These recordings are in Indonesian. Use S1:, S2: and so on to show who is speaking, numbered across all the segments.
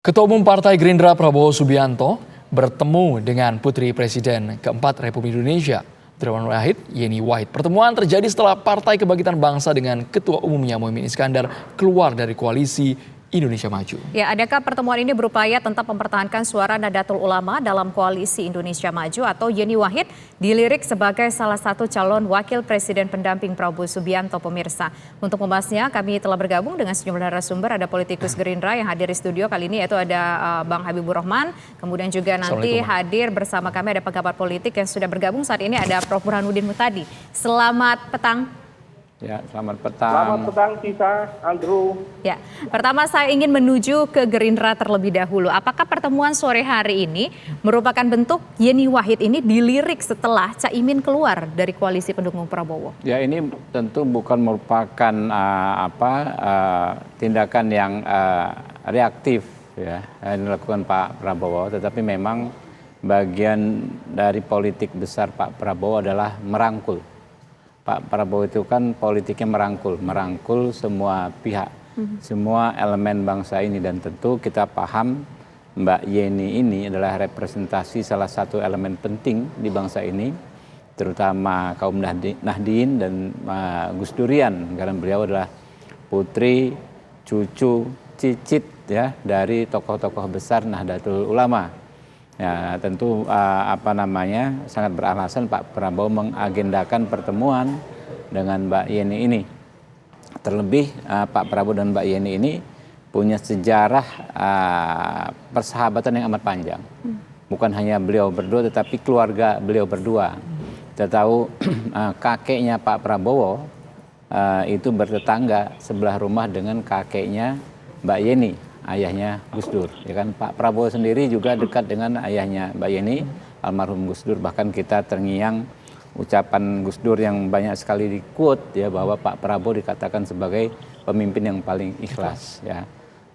S1: Ketua Umum Partai Gerindra Prabowo Subianto bertemu dengan Putri Presiden keempat Republik Indonesia, Yeni Wahid. Pertemuan terjadi setelah Partai Kebangkitan Bangsa dengan Ketua Umumnya Muhaimin Iskandar keluar dari koalisi Indonesia Maju.
S2: Ya, adakah pertemuan ini berupaya tetap mempertahankan suara Nahdlatul Ulama dalam koalisi Indonesia Maju atau Yeni Wahid dilirik sebagai salah satu calon wakil presiden pendamping Prabowo Subianto, pemirsa. Untuk membahasnya kami telah bergabung dengan sejumlah narasumber, ada politikus Gerindra yang hadir di studio kali ini, yaitu ada Bang Habibur Rahman, kemudian juga nanti hadir bersama kami ada pengamat politik yang sudah bergabung saat ini, ada Prof. Burhanuddin Muhtadi. Selamat petang.
S3: Ya, selamat petang.
S4: Selamat petang, Tisa, Andrew.
S2: Ya, pertama saya ingin menuju ke Gerindra terlebih dahulu. Apakah pertemuan sore hari ini merupakan bentuk Yeni Wahid ini dilirik setelah Caimin keluar dari koalisi pendukung Prabowo?
S3: Ya, ini tentu bukan merupakan tindakan yang reaktif ya yang dilakukan Pak Prabowo, tetapi memang bagian dari politik besar Pak Prabowo adalah merangkul. Pak Prabowo itu kan politiknya merangkul semua pihak, semua elemen bangsa ini, dan tentu kita paham Mbak Yeni ini adalah representasi salah satu elemen penting di bangsa ini, terutama kaum Nahdien dan Gus Durian, karena beliau adalah putri, cucu, cicit ya dari tokoh-tokoh besar Nahdlatul Ulama. Ya, tentu sangat beralasan Pak Prabowo mengagendakan pertemuan dengan Mbak Yeni ini. Terlebih Pak Prabowo dan Mbak Yeni ini punya sejarah persahabatan yang amat panjang. Bukan hanya beliau berdua, tetapi keluarga beliau berdua. Kita tahu kakeknya Pak Prabowo itu bertetangga sebelah rumah dengan kakeknya Mbak Yeni, ayahnya Gus Dur, ya kan. Pak Prabowo sendiri juga dekat dengan ayahnya Mbak Yeni, almarhum Gus Dur. Bahkan kita terngiang ucapan Gus Dur yang banyak sekali di-quote ya, bahwa Pak Prabowo dikatakan sebagai pemimpin yang paling ikhlas ya.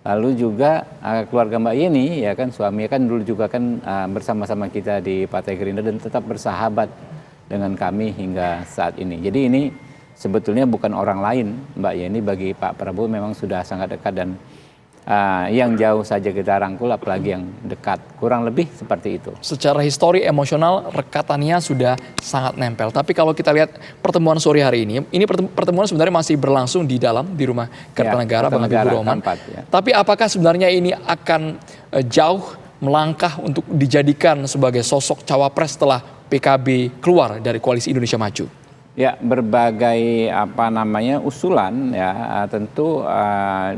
S3: Lalu juga keluarga Mbak Yeni ya kan, suaminya kan dulu juga kan bersama-sama kita di Partai Gerindra dan tetap bersahabat dengan kami hingga saat ini. Jadi ini sebetulnya bukan orang lain, Mbak Yeni bagi Pak Prabowo memang sudah sangat dekat, dan yang jauh saja kita rangkul, apalagi yang dekat, kurang lebih seperti itu.
S1: Secara histori emosional rekatannya sudah sangat nempel. Tapi kalau kita lihat pertemuan sore hari ini pertemuan sebenarnya masih berlangsung di rumah Kertanegara, Bang Habibur Rahman.
S3: Ya.
S1: Tapi apakah sebenarnya ini akan jauh melangkah untuk dijadikan sebagai sosok cawapres setelah PKB keluar dari koalisi Indonesia Maju?
S3: Ya, berbagai usulan ya tentu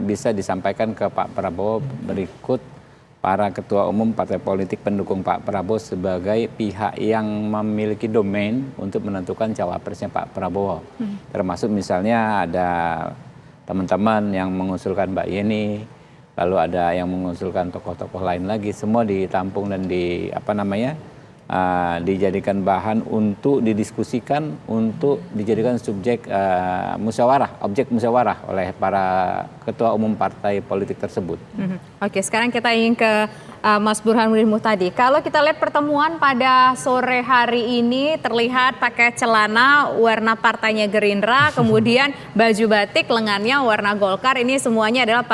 S3: bisa disampaikan ke Pak Prabowo berikut para ketua umum partai politik pendukung Pak Prabowo sebagai pihak yang memiliki domain untuk menentukan cawapresnya Pak Prabowo. Termasuk misalnya ada teman-teman yang mengusulkan Mbak Yeni, lalu ada yang mengusulkan tokoh-tokoh lain lagi, semua ditampung dan dijadikan bahan untuk didiskusikan, untuk dijadikan objek musyawarah oleh para ketua umum partai politik tersebut.
S2: Oke, sekarang kita ingin ke Mas Burhanuddin Muhtadi. Kalau kita lihat pertemuan pada sore hari ini terlihat pakai celana warna partainya Gerindra, kemudian baju batik lengannya warna Golkar. Ini semuanya adalah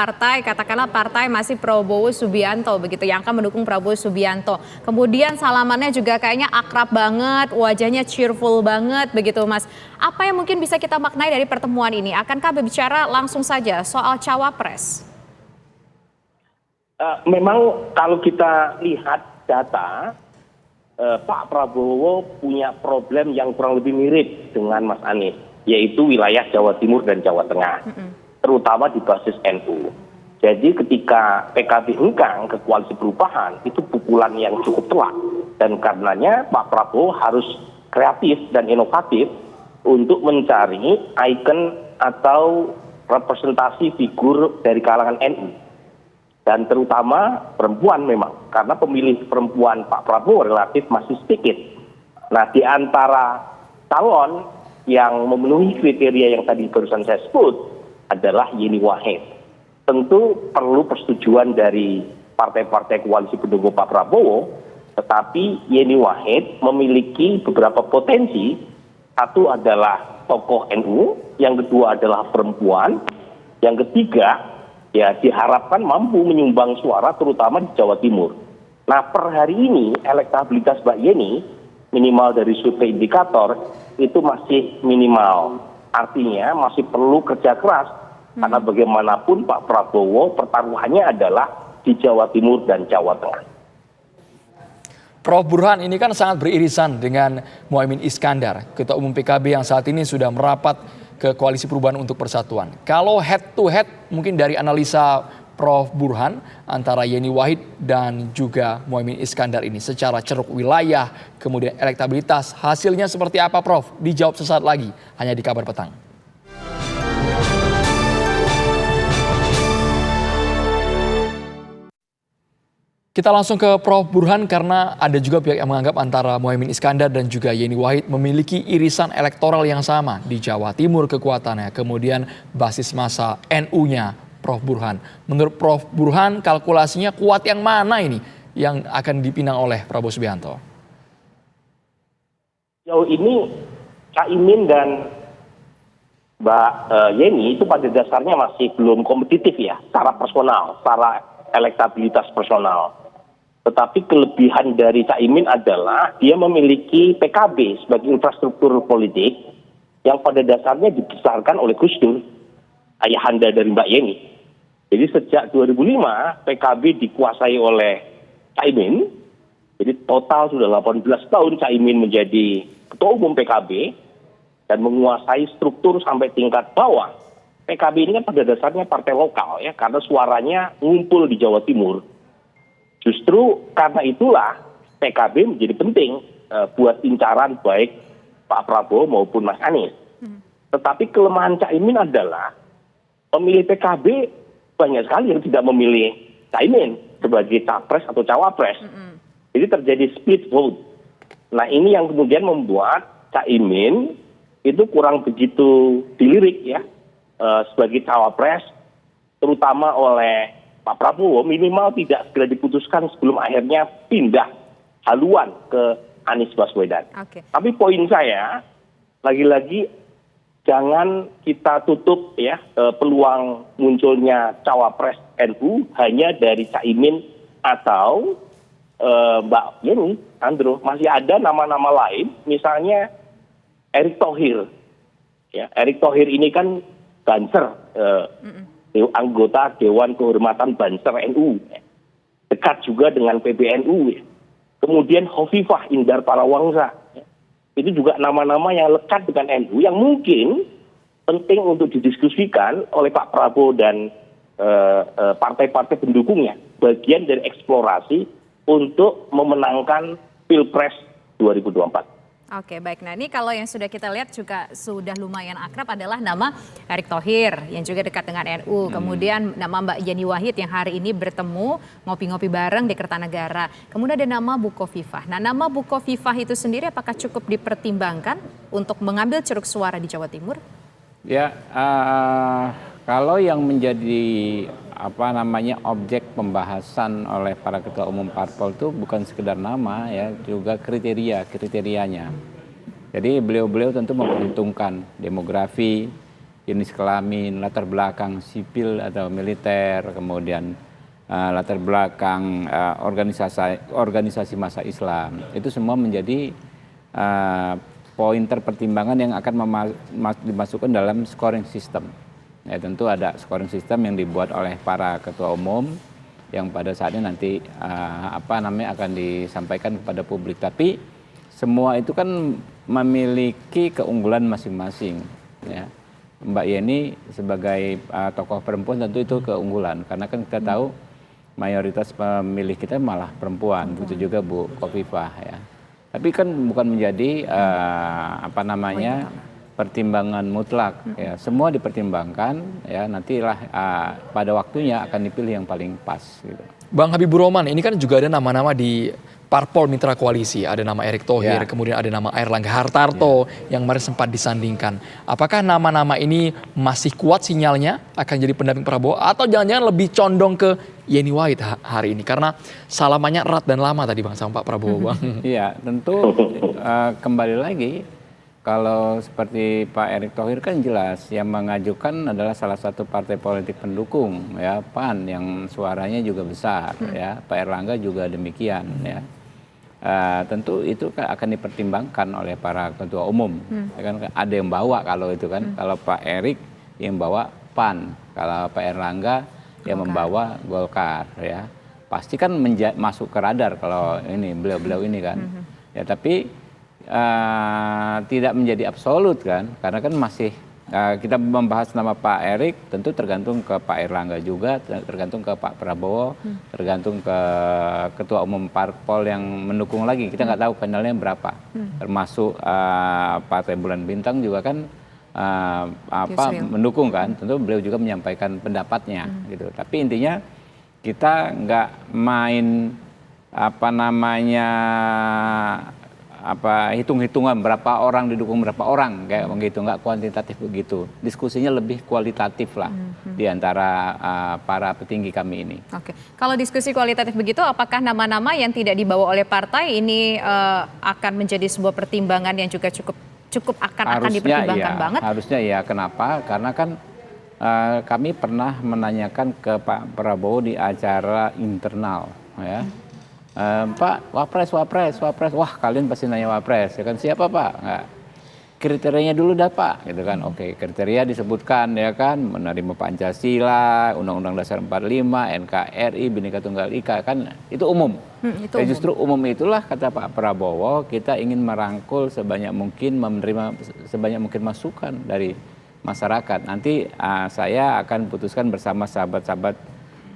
S2: katakanlah partai masih Prabowo Subianto begitu, yang akan mendukung Prabowo Subianto. Kemudian salamannya juga kayaknya akrab banget, wajahnya cheerful banget begitu, Mas. Apa yang mungkin bisa kita maknai dari pertemuan ini? Akankah berbicara langsung saja soal cawapres?
S4: Memang kalau kita lihat data, Pak Prabowo punya problem yang kurang lebih mirip dengan Mas Anies, yaitu wilayah Jawa Timur dan Jawa Tengah, terutama di basis NU. Jadi ketika PKB hengkang ke koalisi perubahan, itu pukulan yang cukup telak. Dan karenanya Pak Prabowo harus kreatif dan inovatif untuk mencari ikon atau representasi figur dari kalangan NU. Dan terutama perempuan memang, karena pemilih perempuan Pak Prabowo relatif masih sedikit. Nah, di antara calon yang memenuhi kriteria yang tadi barusan saya sebut adalah Yeni Wahid. Tentu perlu persetujuan dari partai-partai koalisi pendukung Pak Prabowo, tetapi Yeni Wahid memiliki beberapa potensi. Satu adalah tokoh NU, yang kedua adalah perempuan, yang ketiga ya diharapkan mampu menyumbang suara terutama di Jawa Timur. Nah, per hari ini elektabilitas Mbak Yeni minimal dari survei indikator itu masih minimal. Artinya masih perlu kerja keras karena bagaimanapun Pak Prabowo pertaruhannya adalah di Jawa Timur dan Jawa Tengah.
S1: Prof. Burhan, ini kan sangat beririsan dengan Muhaimin Iskandar, Ketua Umum PKB yang saat ini sudah merapat ke Koalisi Perubahan untuk Persatuan. Kalau head to head mungkin dari analisa Prof. Burhan antara Yeni Wahid dan juga Muhaimin Iskandar ini secara ceruk wilayah, kemudian elektabilitas, hasilnya seperti apa Prof? Dijawab sesaat lagi, hanya di Kabar Petang. Kita langsung ke Prof. Burhan karena ada juga pihak yang menganggap antara Muhaimin Iskandar dan juga Yeni Wahid memiliki irisan elektoral yang sama di Jawa Timur kekuatannya, kemudian basis massa NU-nya Prof. Burhan. Menurut Prof. Burhan kalkulasinya kuat yang mana ini yang akan dipinang oleh Prabowo Subianto?
S4: Jauh ini Caimin dan Mbak Yeni itu pada dasarnya masih belum kompetitif ya, secara personal, secara elektabilitas personal. Tetapi kelebihan dari Caimin adalah dia memiliki PKB sebagai infrastruktur politik yang pada dasarnya dibesarkan oleh Gus Dur, ayahanda dari Mbak Yeni. Jadi sejak 2005 PKB dikuasai oleh Caimin. Jadi total sudah 18 tahun Caimin menjadi Ketua Umum PKB dan menguasai struktur sampai tingkat bawah. PKB ini kan pada dasarnya partai lokal ya, karena suaranya ngumpul di Jawa Timur. Justru karena itulah PKB menjadi penting buat incaran baik Pak Prabowo maupun Mas Anies. Tetapi kelemahan Caimin adalah pemilih PKB banyak sekali yang tidak memilih Caimin sebagai capres atau cawapres. Jadi terjadi split vote. Nah ini yang kemudian membuat Caimin itu kurang begitu dilirik ya sebagai cawapres, terutama oleh Pak Prabowo minimal tidak segera diputuskan sebelum akhirnya pindah haluan ke Anies Baswedan.
S2: Okay.
S4: Tapi poin saya, lagi-lagi jangan kita tutup ya peluang munculnya cawapres NU hanya dari Caimin atau Mbak Yeni, Andro. Masih ada nama-nama lain, misalnya Erick Thohir. Ya, Erick Thohir ini kan Banser, anggota Dewan Kehormatan Banser NU, dekat juga dengan PBNU. Kemudian Hovifah Indar Parawangsa, itu juga nama-nama yang lekat dengan NU yang mungkin penting untuk didiskusikan oleh Pak Prabowo dan partai-partai pendukungnya, bagian dari eksplorasi untuk memenangkan Pilpres 2024.
S2: Oke, baik. Nah ini kalau yang sudah kita lihat juga sudah lumayan akrab adalah nama Erick Thohir yang juga dekat dengan NU. Kemudian nama Mbak Yeni Wahid yang hari ini bertemu ngopi-ngopi bareng di Kertanegara. Kemudian ada nama Bukoviva. Nah nama Bukoviva itu sendiri apakah cukup dipertimbangkan untuk mengambil ceruk suara di Jawa Timur?
S3: Ya, kalau yang menjadi objek pembahasan oleh para ketua umum parpol itu bukan sekedar nama ya, juga kriterianya. Jadi beliau-beliau tentu memperhitungkan demografi, jenis kelamin, latar belakang sipil atau militer, kemudian latar belakang organisasi massa Islam. Itu semua menjadi poin pertimbangan yang akan dimasukkan dalam scoring system. Ya, tentu ada scoring system yang dibuat oleh para ketua umum yang pada saatnya nanti akan disampaikan kepada publik. Tapi semua itu kan memiliki keunggulan masing-masing. Ya. Mbak Yeni sebagai tokoh perempuan tentu itu keunggulan karena kan kita tahu mayoritas pemilih kita malah perempuan. Begitu juga Bu Khofifah ya. Tapi kan bukan menjadi pertimbangan mutlak ya, semua dipertimbangkan ya, nantilah pada waktunya akan dipilih yang paling pas gitu.
S1: Bang Habibur Rahman, ini kan juga ada nama-nama di parpol mitra koalisi, ada nama Erick Thohir, kemudian ada nama Airlangga Hartarto yang kemarin sempat disandingkan. Apakah nama-nama ini masih kuat sinyalnya akan jadi pendamping Prabowo atau jangan-jangan lebih condong ke Yeni Wahid hari ini karena salamannya erat dan lama tadi Bang sama Pak Prabowo Bang?
S3: Iya, tentu kembali lagi Kalau seperti Pak Erick Thohir kan jelas yang mengajukan adalah salah satu partai politik pendukung ya PAN yang suaranya juga besar ya, Pak Erlangga juga demikian ya. Tentu itu akan dipertimbangkan oleh para ketua umum. Ya kan ada yang bawa kalau itu kan, kalau Pak Erick yang bawa PAN, kalau Pak Erlangga yang membawa Golkar ya. Pasti kan masuk ke radar kalau ini beliau-beliau ini kan. Ya tapi tidak menjadi absolut kan, karena kan masih kita membahas nama Pak Erick tentu tergantung ke Pak Erlangga juga, tergantung ke Pak Prabowo, tergantung ke ketua umum parpol yang mendukung lagi. Kita nggak tahu panelnya berapa, termasuk Partai Bulan Bintang juga kan mendukung kan, tentu beliau juga menyampaikan pendapatnya gitu. Tapi intinya kita nggak main hitung-hitungan berapa orang didukung berapa orang kayak begitu, nggak kuantitatif begitu. Diskusinya lebih kualitatif lah di antara para petinggi kami ini.
S2: Oke, kalau diskusi kualitatif begitu, apakah nama-nama yang tidak dibawa oleh partai ini akan menjadi sebuah pertimbangan yang juga cukup akan dipertimbangkan banget? Harusnya
S3: ya. Kenapa? Karena kan kami pernah menanyakan ke Pak Prabowo di acara internal, ya. Pak, wapres, wah kalian pasti nanya wapres, ya kan, siapa Pak? Nggak. Kriterianya dulu dah Pak, gitu kan. Oke, kriteria disebutkan ya kan, menerima Pancasila, Undang-Undang Dasar 45, NKRI, Bhinneka Tunggal Ika, kan itu umum. Justru umum itulah kata Pak Prabowo, kita ingin merangkul sebanyak mungkin, menerima sebanyak mungkin masukan dari masyarakat. Nanti saya akan putuskan bersama sahabat-sahabat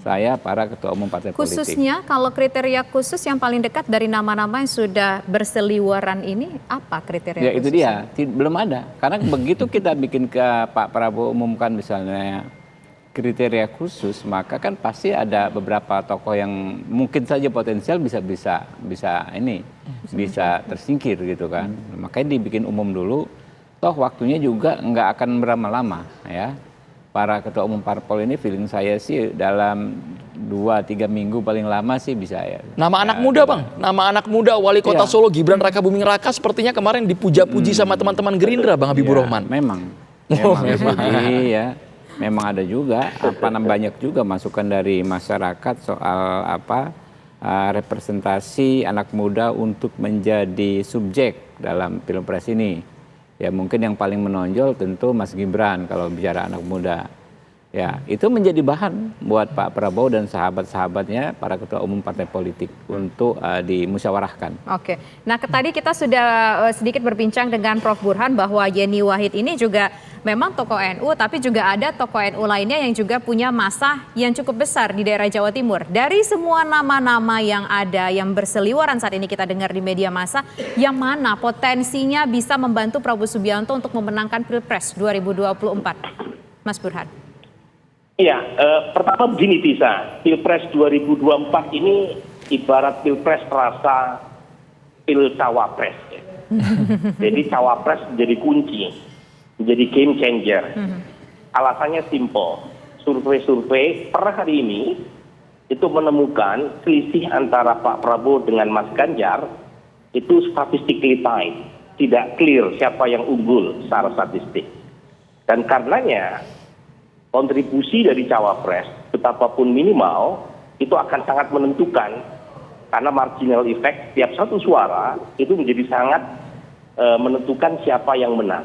S3: saya, para ketua umum partai politik.
S2: Khususnya kalau kriteria khusus yang paling dekat dari nama-nama yang sudah berseliweran ini, apa kriteria
S3: ya,
S2: khususnya?
S3: Itu dia, belum ada. Karena begitu kita bikin ke Pak Prabowo umumkan misalnya kriteria khusus, maka kan pasti ada beberapa tokoh yang mungkin saja potensial bisa tersingkir gitu kan. Makanya dibikin umum dulu. Toh waktunya juga nggak akan berlama-lama ya. Para ketua umum parpol ini feeling saya sih dalam 2-3 minggu paling lama sih bisa ya.
S1: Nama anak muda Bang, nama anak muda Wali Kota Solo Gibran Rakabuming Raka sepertinya kemarin dipuja-puji sama teman-teman Gerindra Bang Habibur Rahman.
S3: Memang. Memang ada juga banyak juga masukan dari masyarakat soal representasi anak muda untuk menjadi subjek dalam Pilpres ini. Ya mungkin yang paling menonjol tentu Mas Gibran kalau bicara anak muda. Ya itu menjadi bahan buat Pak Prabowo dan sahabat-sahabatnya para ketua umum partai politik untuk dimusyawarahkan.
S2: Oke, nah tadi kita sudah sedikit berbincang dengan Prof. Burhan bahwa Yeni Wahid ini juga memang tokoh NU, tapi juga ada tokoh NU lainnya yang juga punya massa yang cukup besar di daerah Jawa Timur. Dari semua nama-nama yang ada, yang berseliweran saat ini kita dengar di media massa, yang mana potensinya bisa membantu Prabowo Subianto untuk memenangkan Pilpres 2024? Mas Burhan.
S4: Iya, pertama begini Tisa, Pilpres 2024 ini ibarat Pilpres terasa pil cawapres. Ya. Jadi cawapres menjadi kunci, menjadi game changer. Alasannya simple, survei-survei per hari ini itu menemukan selisih antara Pak Prabowo dengan Mas Ganjar itu statistically tight, tidak clear siapa yang unggul secara statistik. Dan karenanya kontribusi dari cawapres betapapun minimal itu akan sangat menentukan, karena marginal effect tiap satu suara itu menjadi sangat menentukan siapa yang menang,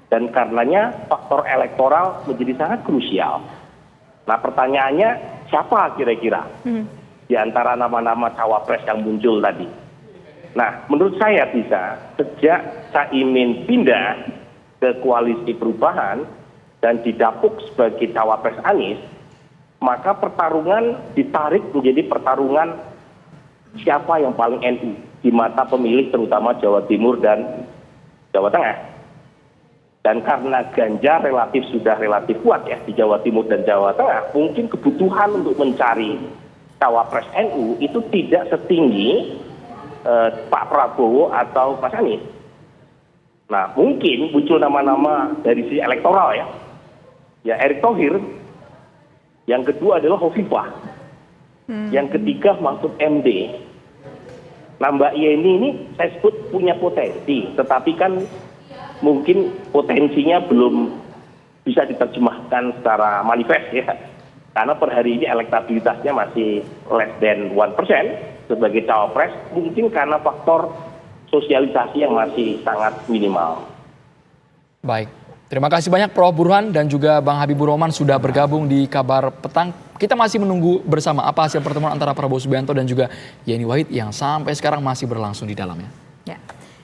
S4: dan karenanya faktor elektoral menjadi sangat krusial. Nah pertanyaannya siapa kira-kira di antara nama-nama cawapres yang muncul tadi? Nah menurut saya bisa sejak Caimin pindah ke koalisi perubahan dan didapuk sebagai cawapres Anies, maka pertarungan ditarik menjadi pertarungan siapa yang paling NU di mata pemilih terutama Jawa Timur dan Jawa Tengah. Dan karena Ganjar sudah relatif kuat ya di Jawa Timur dan Jawa Tengah, mungkin kebutuhan untuk mencari cawapres NU itu tidak setinggi Pak Prabowo atau Mas Anies. Nah mungkin muncul nama-nama dari sisi elektoral ya Erick Thohir, yang kedua adalah Hovifah, yang ketiga Mahfud MD. Nah Mbak Yeni ini saya sebut punya potensi, tetapi kan mungkin potensinya belum bisa diterjemahkan secara manifest ya. Karena per hari ini elektabilitasnya masih less than 1% sebagai cawapres, mungkin karena faktor sosialisasi yang masih sangat minimal.
S1: Baik, terima kasih banyak Prof. Burhan dan juga Bang Habibur Rahman sudah bergabung di Kabar Petang. Kita masih menunggu bersama apa hasil pertemuan antara Prabowo Subianto dan juga Yeni Wahid yang sampai sekarang masih berlangsung di dalamnya.